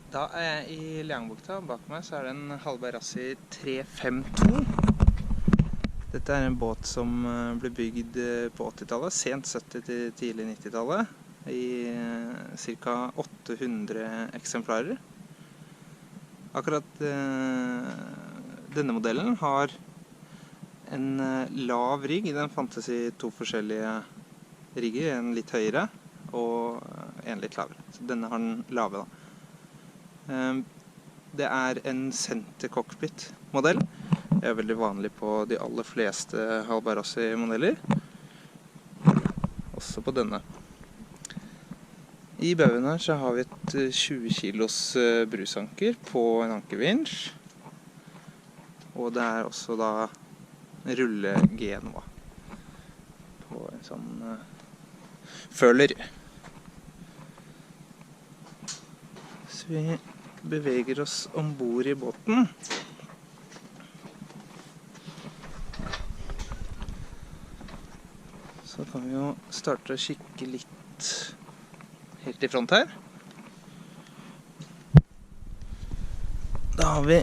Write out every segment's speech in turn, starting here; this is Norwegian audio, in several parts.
Da er jeg i Leangbukta. Bak meg så er det en Hallberg-Rassi 352. Dette er en båt som ble bygd på 80-tallet, sent 70- til tidlig 90-tallet, i ca. 800 eksemplarer. Akkurat denne modellen har en lav rigg. Den fantes i to forskjellige rigger, en litt høyere og en litt lavere. Så denne har den lave da. Det er en center cockpit modell. Det er veldig vanlig på de aller fleste Hallberg-Rassi modeller. Også på denne. I baugen her så har vi et 20 kilos brusanker på en ankervinsj. Og det er også da rulle-Genova på en sånn føler. Så vi beveger oss ombord i båten. Så kan vi jo starte å kikke litt helt i front her. Da har vi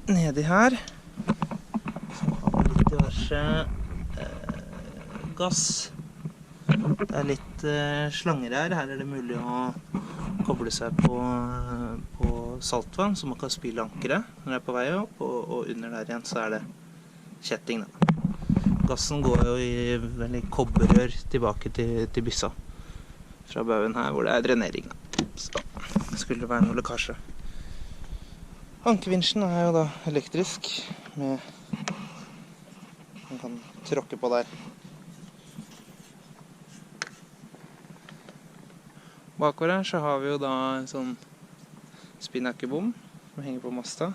nedi her, så har vi litt diverse gass. Det er litt slanger her. Her er det mulig å koble seg på saltvann, så man kan spille ankeret når det er på vei opp, og under der igjen så er det kjetting da. Gassen går jo i veldig kobberrør tilbake til byssa fra baugen her, hvor det er drenering da. Så skulle det være noe lekkasje. Ankervinsjen er jo da elektrisk, man kan tråkke på der. Bakover her så har vi jo da en sånn spinnakerbom som henger på masta.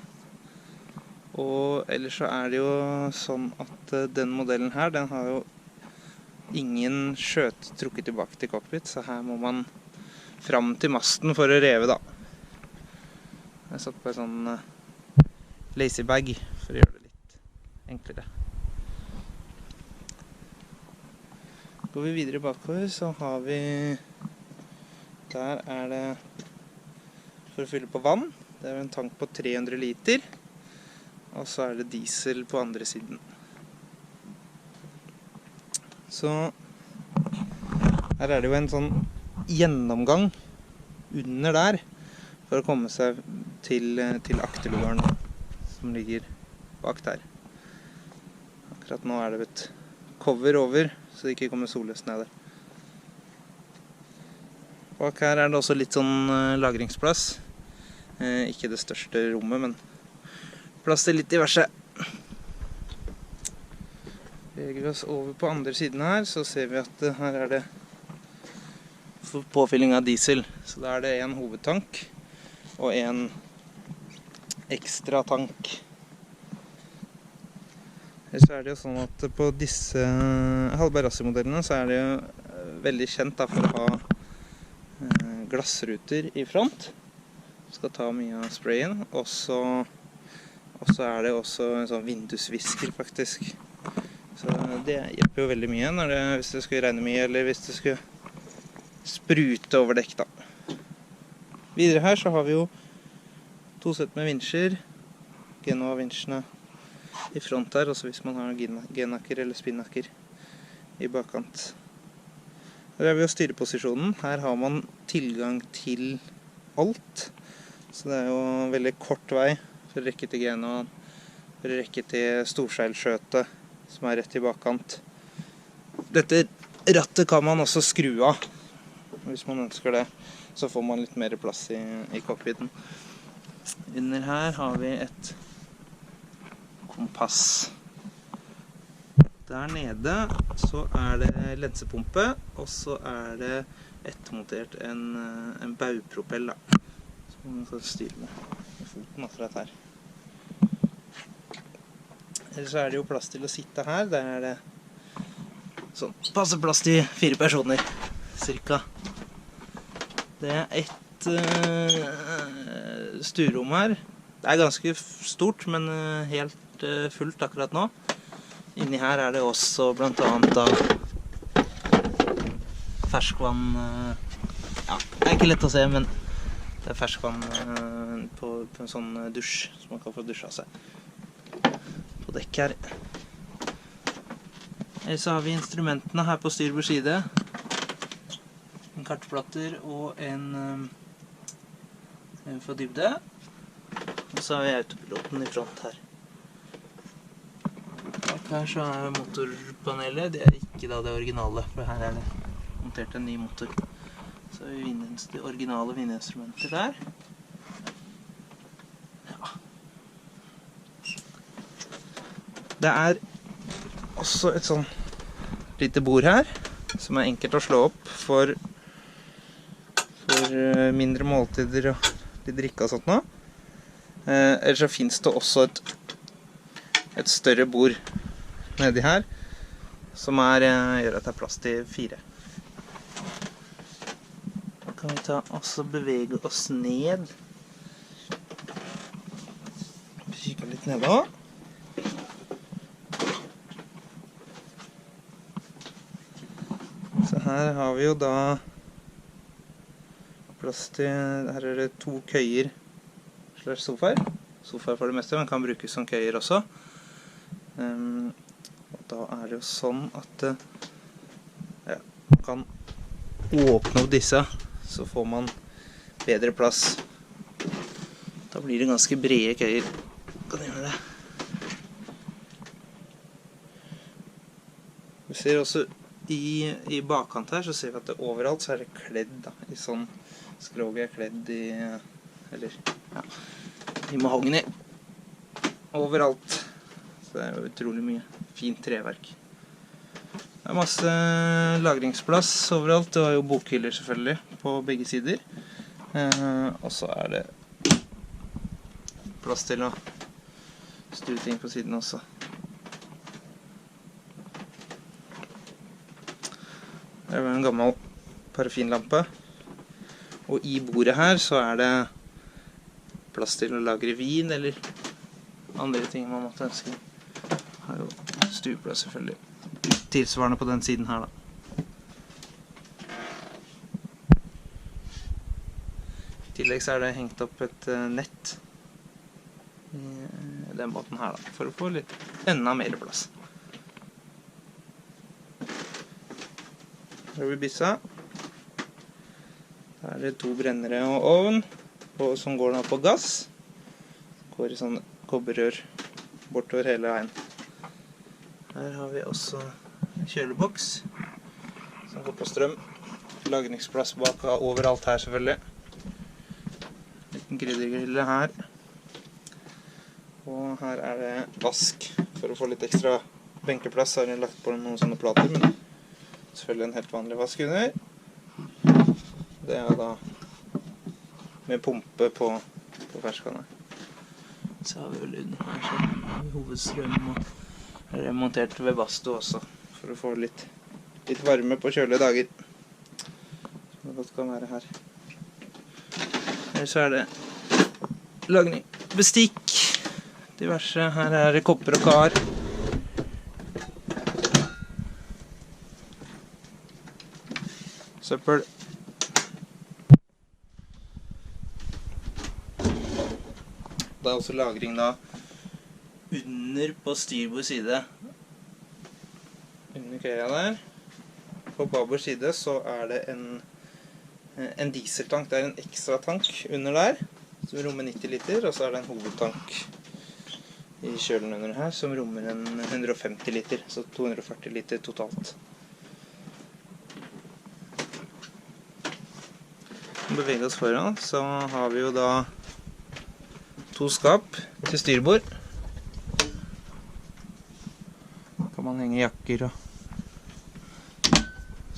Og ellers så er det jo sånn at den modellen her, den har jo ingen skjøt trukket tilbake til cockpit, så her må man fram til masten for å reve da. Jeg har satt på en sånn lazy bag for å gjøre det litt enklere. Går vi videre bakover så har vi, der er det for å fylle på vann. Det er en tank på 300 liter. Og så er det diesel på andre siden. Så her er det jo en sånn gjennomgang under der for å komme seg til akterlugaren som ligger bak der. Akkurat nå er det et cover over, så det ikke kommer solløs ned der. Bak her er det også litt sånn lagringsplass. Ikke det største rommet, men plass til litt diverse. Beveger vi oss over på andre siden her, så ser vi at her er det påfylling av diesel. Så da er det en hovedtank og en ekstra tank. Så er det jo sånn at på disse Hallberg-Rassi-modellene så er det jo veldig kjent da, for å ha glassruter i front. Skal ta mye av sprayen, og så er det også en sånn vindusvisker faktisk. Så det hjelper jo veldig mye hvis det skulle regne mye, eller hvis det skulle sprute over dekk da. Videre her så har vi jo to sett med vinsjer, Genova-vinsjene i front her, også hvis man har genakker eller spinnakker i bakkant. Her er vi å styre posisjonen. Her har man tilgang til alt, så det er jo veldig kort vei for å rekke til Genoa, for å rekke til storseilskjøtet som er rett i bakkant. Dette rattet kan man også skru av, hvis man ønsker det, så får man litt mer plass i cockpiten. Under her har vi et kompass. Der nede så er det lensepumpe, og så er det ettermontert en baugpropell da, som man kan styre med foten akkurat her. Ellers så er det jo plass til å sitte her. Der er det sånn passe plass til 4 personer, cirka. Det er et stuerom her. Det er ganske stort, men helt fullt akkurat nå. Inni her er det også blant annet da ferskvann. Ja, det er ikke lett å se, men Det er ferskvann på en sånn dusj, som man kan få dusja seg på dekk her. Så har vi instrumentene her på styrbord side. En kartplater og en for dybde. Og så har vi autopiloten i front her. Bak her så er motorpanelet. Det er ikke da det originale, for her er det montert en ny motor. Så har vi de originale vindinstrumenter der. Ja. Det er også et sånn lite bord her, som er enkelt å slå opp for mindre måltider og litt drikke og sånt nå. Ellers så finnes det også et større bord nedi her, som gjør at det er plass til 4. Da kan vi også bevege oss ned. Kikke litt ned da. Så her har vi jo da plass til, her er det 2 køyer slags sofaer. Sofaer for det meste, men kan brukes som køyer også. Og da er det jo sånn at ja, man kan åpne opp disse, så får man bedre plass. Da blir det ganske brede køyer. Kan gjøre det. Vi ser også i bakkant her, så ser vi at det overalt så er det kledd da, i sånn skroget er kledd i, eller ja, i mahogni. Overalt. Så det er jo utrolig mye fint treverk. Det er masse lagringsplass overalt. Det var jo bokhyller selvfølgelig på begge sider. Og så er det plass til å stue ting på siden også. Det er en gammel parafinlampe. Og i bordet her så er det plass til å lagre vin eller andre ting man måtte ønske. Har jo stueplass selvfølgelig. Tilsvarende på den siden her da. I tillegg så er det hengt opp et nett i den båten her da, for å få litt enda mer plass. Her har vi byssa. Her er det 2 brennere og ovn, som går nå på gass. Går i sånn kobberrør bortover hele veien. Her har vi også en kjøleboks som går på strøm. Lagringsplass bak overalt her selvfølgelig. Liten kryddergrille her. Og her er det vask. For å få litt ekstra benkeplass har jeg lagt på noen sånne plater, men selvfølgelig en helt vanlig vask under. Det er da med pumpe på ferskvannet. Så har vi vel under her så hovedstrøm, og her er montert ved bastu også, for å få litt varme på kjølige dager. Som det godt kan være her. Her så er det lagring, bestikk, diverse. Her er det kopper og kar. Søppel. Det er også lagring da under på styrbord side. Under køya der. På babord side så er det en dieseltank. Det er en ekstra tank under der, som rommer 90 liter, og så er det en hovedtank i kjølen under her, som rommer en 150 liter, så 240 liter totalt. Beveger oss foran, så har vi jo da 2 skap til styrbord. Kan man henge jakker og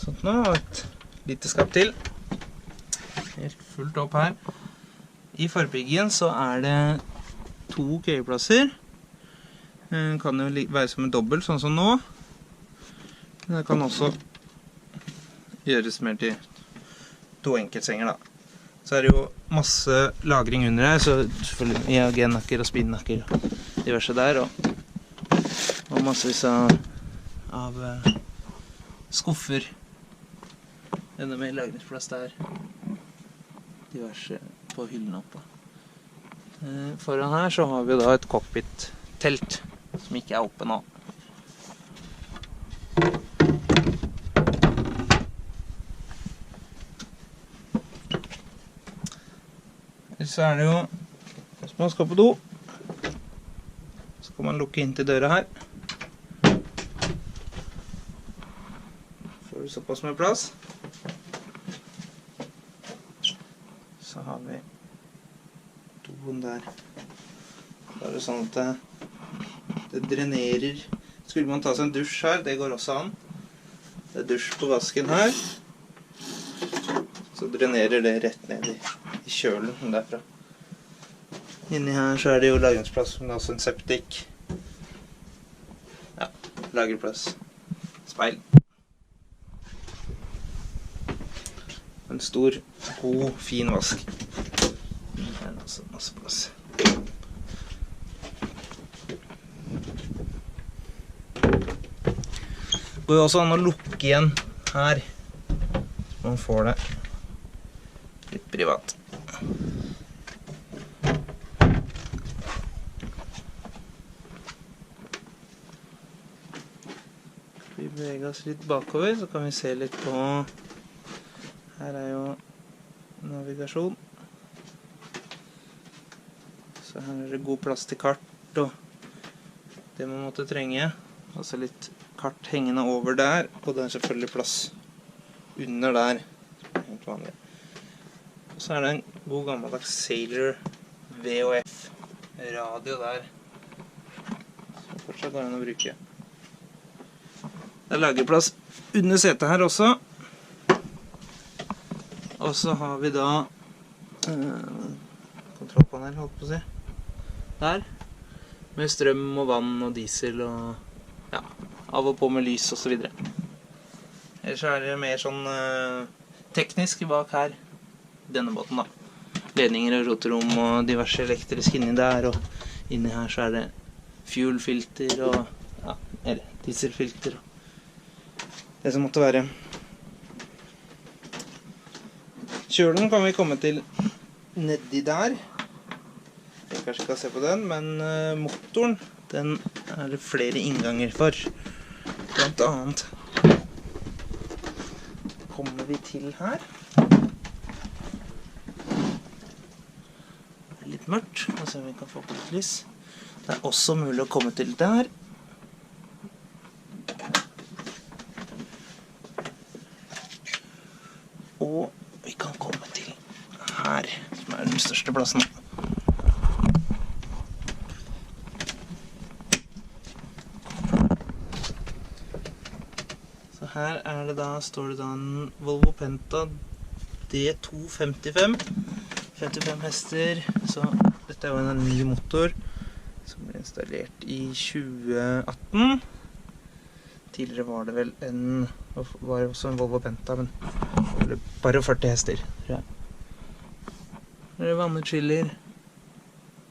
sånt nå, og et lite skap til. Helt fullt opp her. I forbyggen så er det 2 køyeplasser. Det kan jo være som en dobbelt, sånn som nå. Men det kan også gjøres mer til 2 enkeltsenger da. Så er det jo masse lagring under her, så selvfølgelig EAG-nakker og spinnakker og diverse der, og massevis av skuffer. Enda mer lagringsplass der. Diverse på hyllene oppe. Foran her så har vi da et cockpit-telt som ikke er oppe nå. Så er det jo, hvis man skal på do, så kan man lukke inn til døra her. Får du såpass med plass. Så har vi doen der. Da er det sånn at det drenerer. Skulle man ta seg en dusj her, det går også an. Det er dusj på vasken her. Så drenerer det rett ned i kjølen derfra. Inni her så er det jo lagringsplass, men det er også en septik. Ja, lagerplass. Speil. En stor, god, fin vask. Her er også masse plass. Det går jo også an å lukke igjen her, så man får det litt privat. Vi beveger oss litt bakover, så kan vi se litt på. Her er jo navigasjon. Så her er det god plass til kart og det man måtte trenge. Altså litt kart hengende over der, og det er selvfølgelig plass under der, som er helt vanlig. Og så er det en god gammeldags Sailor VHF radio der, som fortsatt går an å bruke. Det er lagerplass under setet her også. Og så har vi da kontrollpanel, holdt på å si. Der. Med strøm og vann og diesel og ja, av og på med lys og så videre. Ellers er det mer sånn teknisk bak her. Denne båten da. Ledninger og rotorom og diverse elektrisk inni der. Og inni her så er det fuelfilter og ja, eller dieselfilter og det som måtte være. Kjølen kan vi komme til nedi der. Jeg kanskje ikke se på den, men motoren, den er det flere innganger for. Blant annet kommer vi til her. Det er litt mørkt, og så vi kan få på litt lys. Det er også mulig å komme til der. Og vi kan komme til her, som er den største plassen. Så her er det da, står det da en Volvo Penta D255. 55 hester, så dette er jo en ny motor som ble installert i 2018. Tidligere var det vel var også en Volvo Penta, men bare 40 hester, tror jeg. Her er vannutskiller,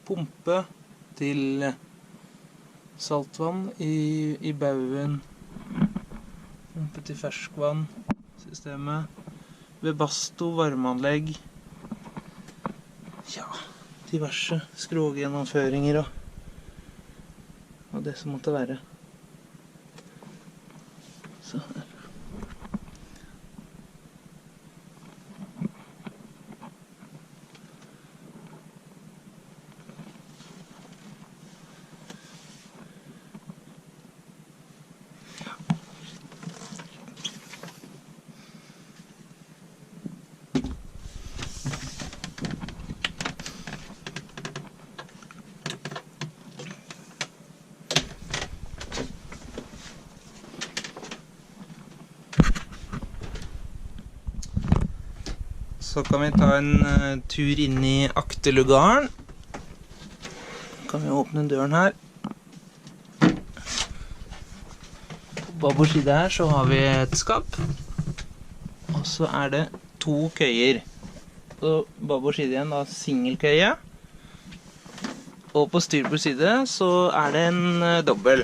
pumpe til saltvann i bauen, pumpe til ferskvann-systemet, Webasto varmeanlegg, ja, diverse skrågjennomføringer og det som måtte være. Så her. Så kan vi ta en tur inn i akterlugaren. Kan vi åpne døren her. På babord side her så har vi et skap. Og så er det 2 køyer. På babord side igjen da singelkøye. Og på styrbord side så er det en dobbel.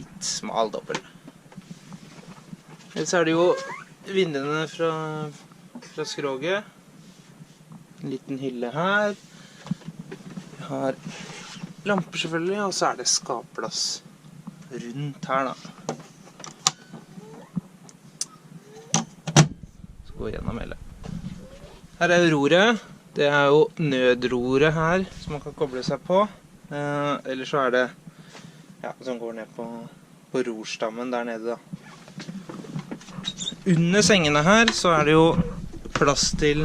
Litt smal dobbel. Ellers er det jo vinduene fra skroget. En liten hylle her. Vi har lamper selvfølgelig, og så er det skapplass rundt her da. Så går vi gjennom hele. Her er jo roret. Det er jo nødroret her, som man kan koble seg på. Eller så er det, ja, som går ned på rorstammen der nede da. Under sengene her så er det jo plass til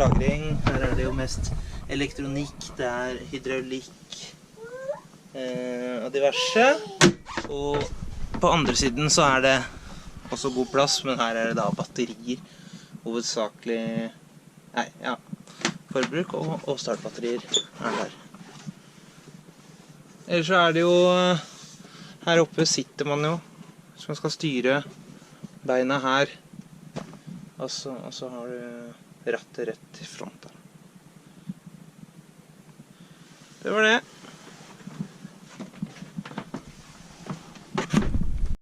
lagring. Her er det jo mest elektronikk, det er hydraulikk og diverse. Og på andre siden så er det også god plass, men her er det da batterier. Hovedsakelig, forbruk og startbatterier er der. Ellers så er det jo, her oppe sitter man jo, så man skal styre beina her. Og så har du rattet rett i front der. Det var det.